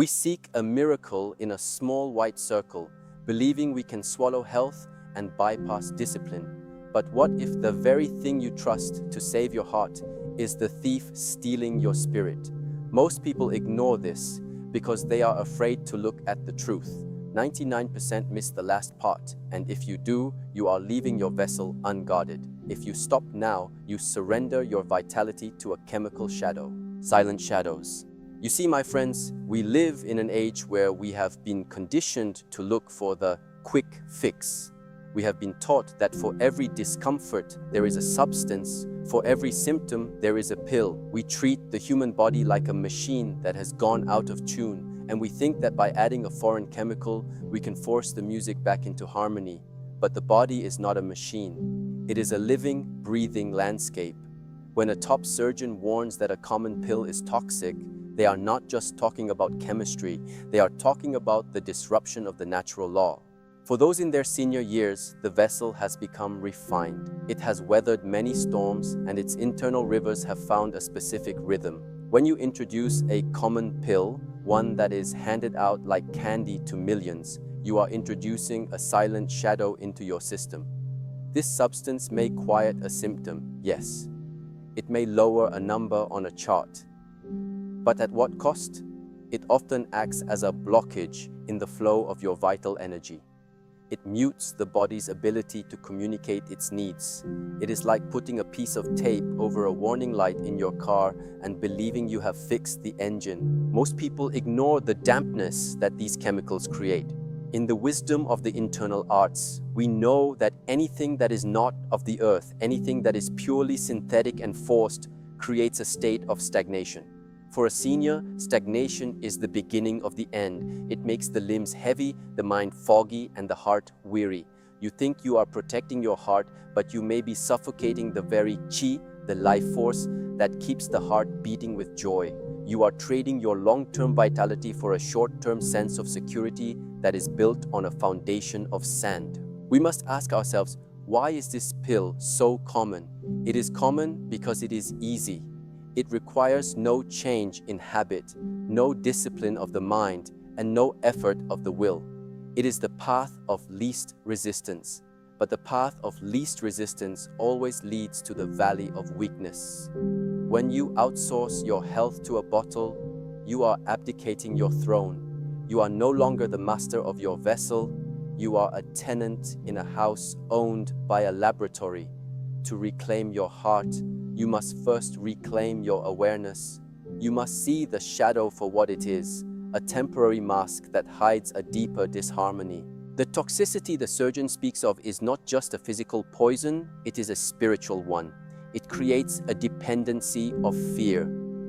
We seek a miracle in a small white circle, believing we can swallow health and bypass discipline. But what if the very thing you trust to save your heart is the thief stealing your spirit? Most people ignore this because they are afraid to look at the truth. 99% miss the last part, and if you do, you are leaving your vessel unguarded. If you stop now, you surrender your vitality to a chemical shadow. Silent shadows. You see, my friends, we live in an age where we have been conditioned to look for the quick fix. We have been taught that for every discomfort, there is a substance. For every symptom, there is a pill. We treat the human body like a machine that has gone out of tune, and we think that by adding a foreign chemical, we can force the music back into harmony. But the body is not a machine. It is a living, breathing landscape. When a top surgeon warns that a common pill is toxic, they are not just talking about chemistry, they are talking about the disruption of the natural law. For those in their senior years, the vessel has become refined. It has weathered many storms, and its internal rivers have found a specific rhythm. When you introduce a common pill, one that is handed out like candy to millions, you are introducing a silent shadow into your system. This substance may quiet a symptom, yes. It may lower a number on a chart. But at what cost? It often acts as a blockage in the flow of your vital energy. It mutes the body's ability to communicate its needs. It is like putting a piece of tape over a warning light in your car and believing you have fixed the engine. Most people ignore the dampness that these chemicals create. In the wisdom of the internal arts, we know that anything that is not of the earth, anything that is purely synthetic and forced, creates a state of stagnation. For a senior, stagnation is the beginning of the end. It makes the limbs heavy, the mind foggy, and the heart weary. You think you are protecting your heart, but you may be suffocating the very chi, the life force, that keeps the heart beating with joy. You are trading your long-term vitality for a short-term sense of security that is built on a foundation of sand. We must ask ourselves, why is this pill so common? It is common because it is easy. It requires no change in habit, no discipline of the mind, and no effort of the will. It is the path of least resistance. But the path of least resistance always leads to the valley of weakness. When you outsource your health to a bottle, you are abdicating your throne. You are no longer the master of your vessel. You are a tenant in a house owned by a laboratory. To reclaim your heart, you must first reclaim your awareness. You must see the shadow for what it is, a temporary mask that hides a deeper disharmony. The toxicity the surgeon speaks of is not just a physical poison, it is a spiritual one. It creates a dependency of fear.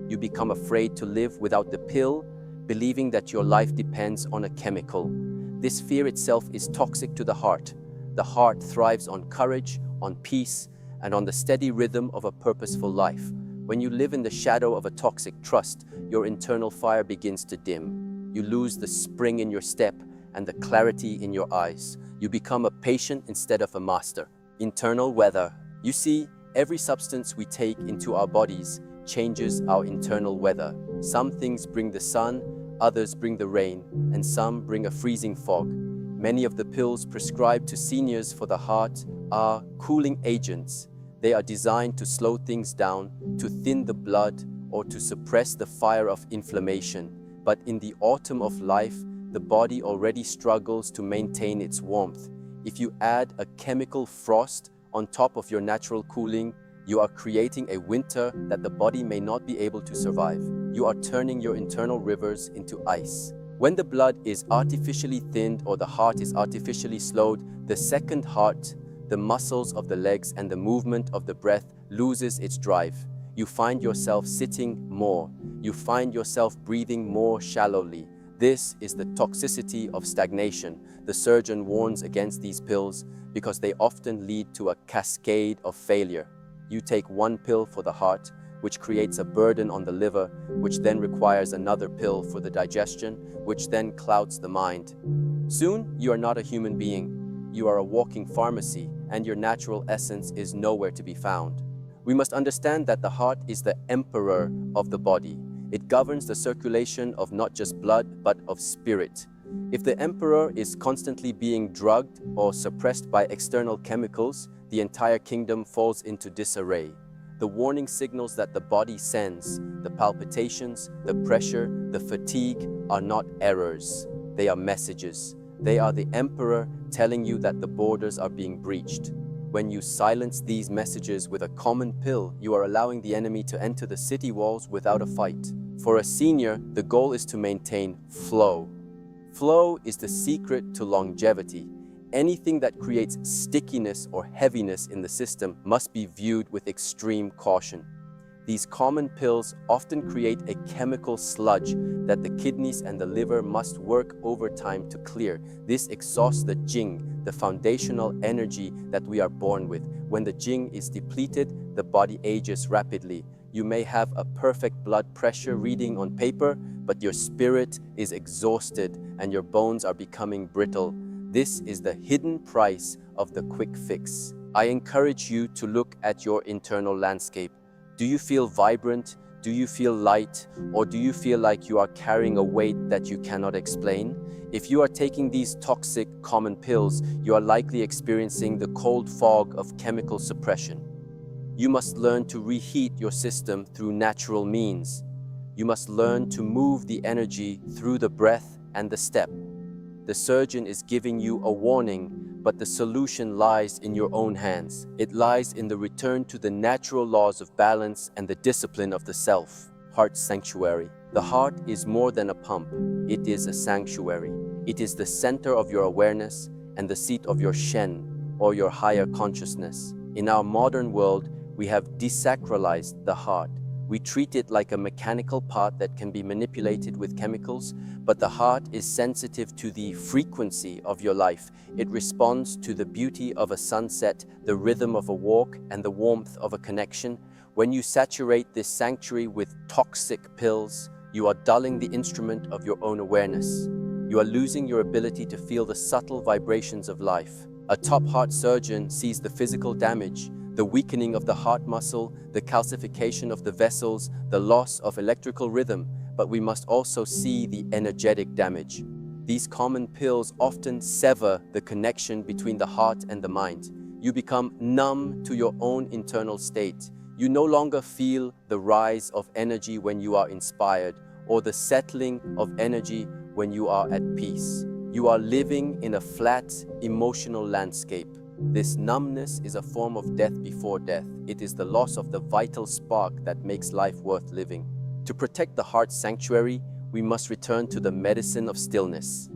You become afraid to live without the pill, believing that your life depends on a chemical. This fear itself is toxic to the heart. The heart thrives on courage, on peace, and on the steady rhythm of a purposeful life. When you live in the shadow of a toxic trust, your internal fire begins to dim. You lose the spring in your step and the clarity in your eyes. You become a patient instead of a master. Internal weather. You see, every substance we take into our bodies changes our internal weather. Some things bring the sun, others bring the rain, and some bring a freezing fog. Many of the pills prescribed to seniors for the heart are cooling agents. They are designed to slow things down, to thin the blood, or to suppress the fire of inflammation. But in the autumn of life, the body already struggles to maintain its warmth. If you add a chemical frost on top of your natural cooling, you are creating a winter that the body may not be able to survive. You are turning your internal rivers into ice. When the blood is artificially thinned or the heart is artificially slowed, the second heart, the muscles of the legs and the movement of the breath loses its drive. You find yourself sitting more. You find yourself breathing more shallowly. This is the toxicity of stagnation. The surgeon warns against these pills because they often lead to a cascade of failure. You take one pill for the heart, which creates a burden on the liver, which then requires another pill for the digestion, which then clouds the mind. Soon, you are not a human being. You are a walking pharmacy, and your natural essence is nowhere to be found. We must understand that the heart is the emperor of the body. It governs the circulation of not just blood, but of spirit. If the emperor is constantly being drugged or suppressed by external chemicals, the entire kingdom falls into disarray. The warning signals that the body sends, the palpitations, the pressure, the fatigue, are not errors. They are messages. They are the emperor telling you that the borders are being breached. When you silence these messages with a common pill, you are allowing the enemy to enter the city walls without a fight. For a senior, the goal is to maintain flow. Flow is the secret to longevity. Anything that creates stickiness or heaviness in the system must be viewed with extreme caution. These common pills often create a chemical sludge that the kidneys and the liver must work overtime to clear. This exhausts the jing, the foundational energy that we are born with. When the jing is depleted, the body ages rapidly. You may have a perfect blood pressure reading on paper, but your spirit is exhausted and your bones are becoming brittle. This is the hidden price of the quick fix. I encourage you to look at your internal landscape. Do you feel vibrant? Do you feel light? Or do you feel like you are carrying a weight that you cannot explain? If you are taking these toxic common pills, you are likely experiencing the cold fog of chemical suppression. You must learn to reheat your system through natural means. You must learn to move the energy through the breath and the step. The surgeon is giving you a warning, but the solution lies in your own hands. It lies in the return to the natural laws of balance and the discipline of the self. Heart sanctuary. The heart is more than a pump. It is a sanctuary. It is the center of your awareness and the seat of your Shen, or your higher consciousness. In our modern world, we have desacralized the heart. We treat it like a mechanical part that can be manipulated with chemicals, but the heart is sensitive to the frequency of your life. It responds to the beauty of a sunset, the rhythm of a walk, and the warmth of a connection. When you saturate this sanctuary with toxic pills, you are dulling the instrument of your own awareness. You are losing your ability to feel the subtle vibrations of life. A top heart surgeon sees the physical damage, the weakening of the heart muscle, the calcification of the vessels, the loss of electrical rhythm, but we must also see the energetic damage. These common pills often sever the connection between the heart and the mind. You become numb to your own internal state. You no longer feel the rise of energy when you are inspired, or the settling of energy when you are at peace. You are living in a flat, emotional landscape. This numbness is a form of death before death. It is the loss of the vital spark that makes life worth living. To protect the heart sanctuary, we must return to the medicine of stillness.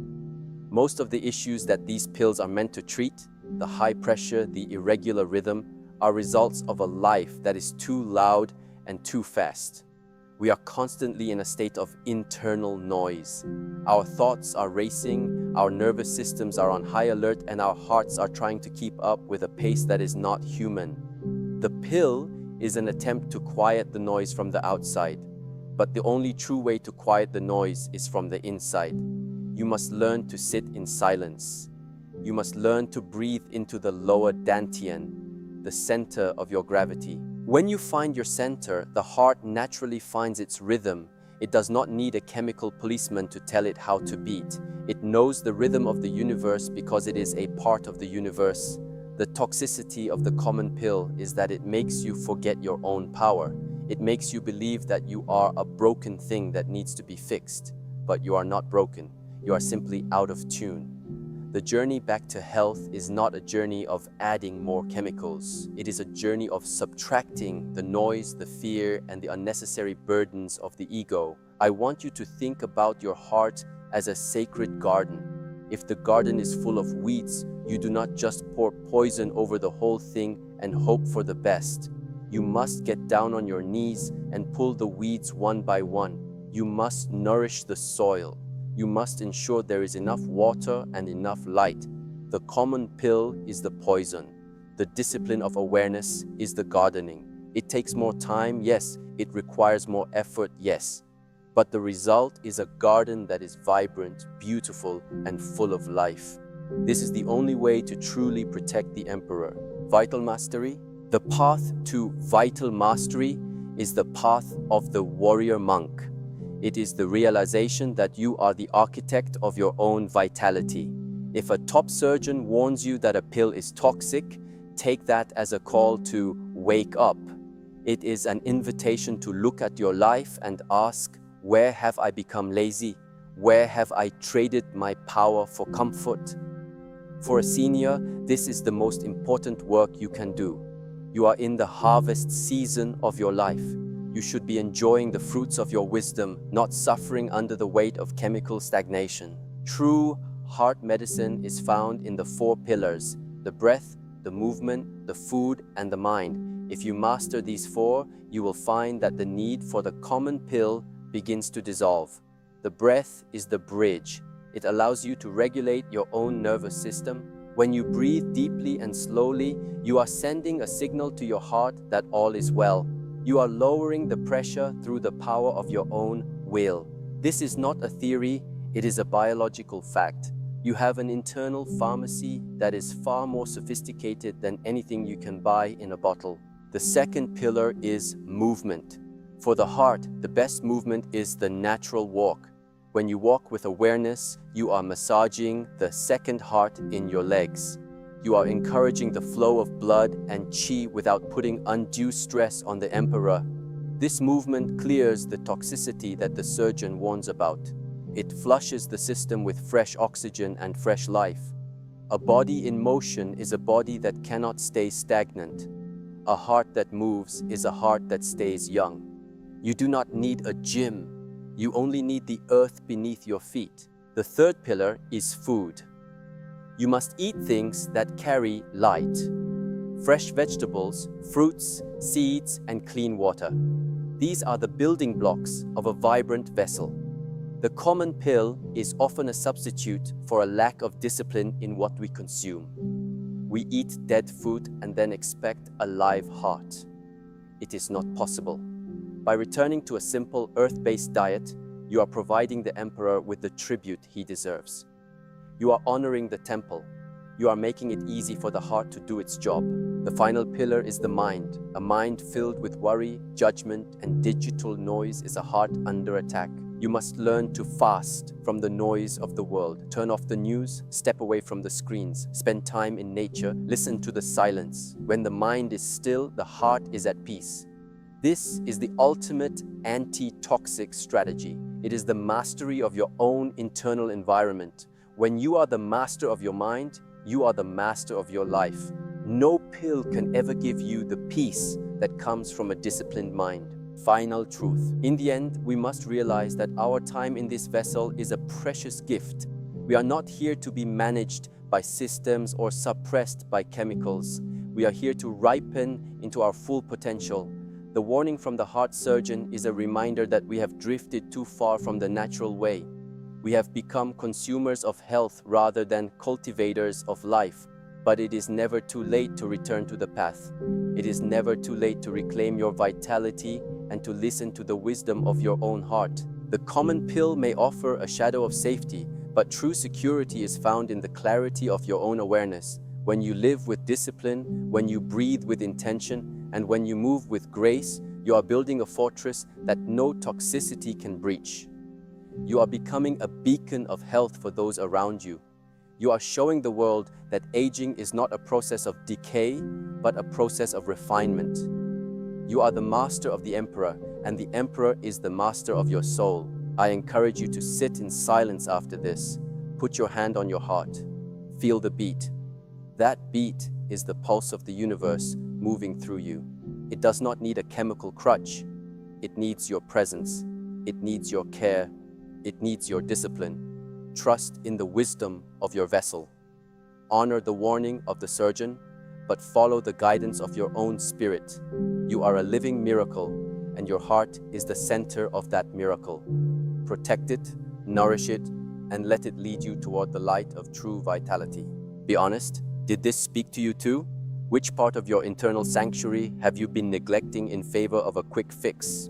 Most of the issues that these pills are meant to treat, the high pressure, the irregular rhythm, are results of a life that is too loud and too fast. We are constantly in a state of internal noise. Our thoughts are racing, our nervous systems are on high alert, and our hearts are trying to keep up with a pace that is not human. The pill is an attempt to quiet the noise from the outside, but the only true way to quiet the noise is from the inside. You must learn to sit in silence. You must learn to breathe into the lower dantian, the center of your gravity. When you find your center, the heart naturally finds its rhythm. It does not need a chemical policeman to tell it how to beat. It knows the rhythm of the universe because it is a part of the universe. The toxicity of the common pill is that it makes you forget your own power. It makes you believe that you are a broken thing that needs to be fixed. But you are not broken. You are simply out of tune. The journey back to health is not a journey of adding more chemicals. It is a journey of subtracting the noise, the fear, and the unnecessary burdens of the ego. I want you to think about your heart as a sacred garden. If the garden is full of weeds, you do not just pour poison over the whole thing and hope for the best. You must get down on your knees and pull the weeds one by one. You must nourish the soil. You must ensure there is enough water and enough light. The common pill is the poison. The discipline of awareness is the gardening. It takes more time, yes. It requires more effort, yes. But the result is a garden that is vibrant, beautiful, and full of life. This is the only way to truly protect the emperor. Vital mastery? The path to vital mastery is the path of the warrior monk. It is the realization that you are the architect of your own vitality. If a top surgeon warns you that a pill is toxic, take that as a call to wake up. It is an invitation to look at your life and ask, where have I become lazy? Where have I traded my power for comfort? For a senior, this is the most important work you can do. You are in the harvest season of your life. You should be enjoying the fruits of your wisdom, not suffering under the weight of chemical stagnation. True heart medicine is found in the 4 pillars: the breath, the movement, the food, and the mind. If you master these 4, you will find that the need for the common pill begins to dissolve. The breath is the bridge. It allows you to regulate your own nervous system. When you breathe deeply and slowly, you are sending a signal to your heart that all is well. You are lowering the pressure through the power of your own will. This is not a theory, it is a biological fact. You have an internal pharmacy that is far more sophisticated than anything you can buy in a bottle. The second pillar is movement. For the heart, the best movement is the natural walk. When you walk with awareness, you are massaging the second heart in your legs. You are encouraging the flow of blood and qi without putting undue stress on the emperor. This movement clears the toxicity that the surgeon warns about. It flushes the system with fresh oxygen and fresh life. A body in motion is a body that cannot stay stagnant. A heart that moves is a heart that stays young. You do not need a gym. You only need the earth beneath your feet. The third pillar is food. You must eat things that carry light. Fresh vegetables, fruits, seeds, and clean water. These are the building blocks of a vibrant vessel. The common pill is often a substitute for a lack of discipline in what we consume. We eat dead food and then expect a live heart. It is not possible. By returning to a simple earth-based diet, you are providing the emperor with the tribute he deserves. You are honoring the temple. You are making it easy for the heart to do its job. The final pillar is the mind. A mind filled with worry, judgment, and digital noise is a heart under attack. You must learn to fast from the noise of the world. Turn off the news, step away from the screens, spend time in nature, listen to the silence. When the mind is still, the heart is at peace. This is the ultimate anti-toxic strategy. It is the mastery of your own internal environment. When you are the master of your mind, you are the master of your life. No pill can ever give you the peace that comes from a disciplined mind. Final truth. In the end, we must realize that our time in this vessel is a precious gift. We are not here to be managed by systems or suppressed by chemicals. We are here to ripen into our full potential. The warning from the heart surgeon is a reminder that we have drifted too far from the natural way. We have become consumers of health rather than cultivators of life. But it is never too late to return to the path. It is never too late to reclaim your vitality and to listen to the wisdom of your own heart. The common pill may offer a shadow of safety, but true security is found in the clarity of your own awareness. When you live with discipline, when you breathe with intention, and when you move with grace, you are building a fortress that no toxicity can breach. You are becoming a beacon of health for those around you. You are showing the world that aging is not a process of decay, but a process of refinement. You are the master of the emperor, and the emperor is the master of your soul. I encourage you to sit in silence after this. Put your hand on your heart. Feel the beat. That beat is the pulse of the universe moving through you. It does not need a chemical crutch. It needs your presence. It needs your care. It needs your discipline. Trust in the wisdom of your vessel. Honor the warning of the surgeon, but follow the guidance of your own spirit. You are a living miracle, and your heart is the center of that miracle. Protect it, nourish it, and let it lead you toward the light of true vitality. Be honest, did this speak to you too? Which part of your internal sanctuary have you been neglecting in favor of a quick fix?